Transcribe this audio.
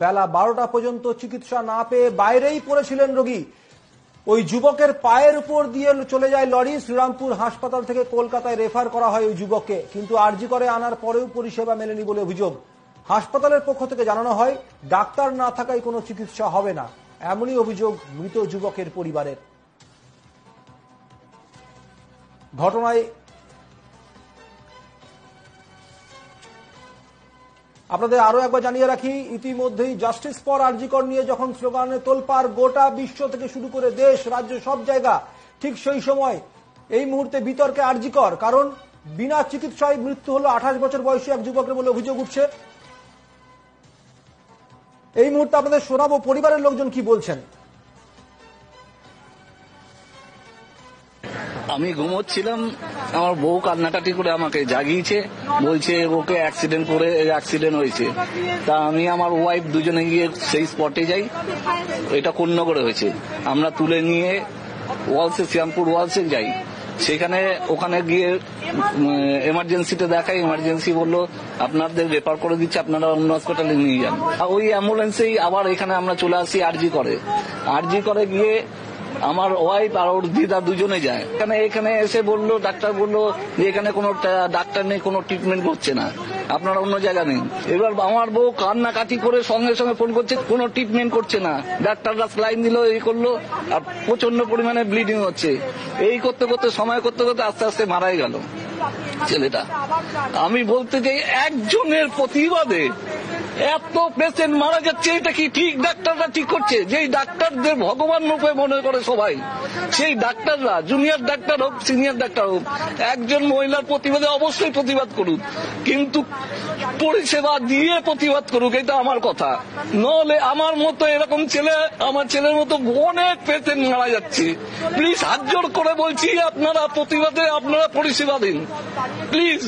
বেলা 12টা পর্যন্ত চিকিৎসা না পেয়ে বাইরেই পড়েছিলেন রোগী। ওই যুবকের পায়ের উপর দিয়ে চলে যায় লরি। শ্রীরামপুর হাসপাতাল থেকে কলকাতায় রেফার করা হয় ওই যুবককে, কিন্তু আরজি করে আনার পরেও পরিষেবা মেলেনি বলে অভিযোগ। হাসপাতালের পক্ষ থেকে জানানো হয় ডাক্তার না থাকায় কোনো চিকিৎসা হবে না, এমনই অভিযোগ মৃত যুবকের পরিবারের। ঘটনায় আপনাদের আরো একবার জানিয়ে রাখি, ইতিমধ্যেই জাস্টিস ফর আরজি কর নিয়ে যখন স্লোগানে তোলপাড় গোটা বিশ্ব থেকে শুরু করে দেশ রাজ্য সব জায়গা, ঠিক সেই সময় এই মুহূর্তে বিতর্কে আরজি কর, কারণ বিনা চিকিৎসায় মৃত্যু হলো 28 বছর বয়সী এক যুবকের বলে অভিযোগ উঠছে। এই মুহূর্তে আপনাদের শোনাবো পরিবারের লোকজন কি বলছেন। আমি ঘুমোচ্ছিলাম, আমার বউ কান্নাকাটি করে আমাকে জাগিয়েছে, বলছে ওকে অ্যাক্সিডেন্ট হয়েছে। তা আমি আমার ওয়াইফ দুজনে গিয়ে সেই স্পটে যাই। এটা কোন্নগরে হয়েছে। আমরা তুলে নিয়ে শ্রীরামপুর ওয়ালসে যাই। ওখানে গিয়ে এমার্জেন্সিতে দেখাই। এমার্জেন্সি বললো আপনাদের রেফার করে দিচ্ছে, আপনারা অন্য হসপিটালে নিয়ে যান। ওই অ্যাম্বুলেন্সেই আবার এখানে আমরা চলে আসি আরজি করে গিয়ে আমার ওয়াইফ আর ওর দিদা দুজনে যায়। এখানে এসে বললো, ডাক্তার বললো যে এখানে কোনো ডাক্তার নেই, কোনো ট্রিটমেন্ট করছে না, আপনারা অন্য জায়গা নেই। এবার আমার বউ কান্নাকাটি করে সঙ্গে সঙ্গে ফোন করছে, কোনো ট্রিটমেন্ট করছে না। ডাক্তাররা স্লাইন দিল, এই করলো, আর প্রচন্ড পরিমাণে ব্লিডিং হচ্ছে। এই করতে করতে আস্তে আস্তে মারাই গেল ছেলেটা। আমি বলতে চাই, একজনের প্রতিবাদে এত পেশেন্ট মারা যাচ্ছে, এটা কি ঠিক? ডাক্তাররা ঠিক করছে? যেই ডাক্তারদের ভগবান রূপে মনে করে সবাই, সেই ডাক্তাররা, জুনিয়র ডাক্তার হোক সিনিয়র ডাক্তার হোক, একজন মহিলার প্রতিবাদে অবশ্যই প্রতিবাদ করুক, কিন্তু পরিষেবা দিয়ে প্রতিবাদ করুক, এটা আমার কথা। নহলে আমার মতো এরকম আমার ছেলের মতো অনেক পেশেন্ট মারা যাচ্ছে। প্লিজ হাত জোড় করে বলছি, আপনারা প্রতিবাদে আপনারা পরিষেবা দিন প্লিজ।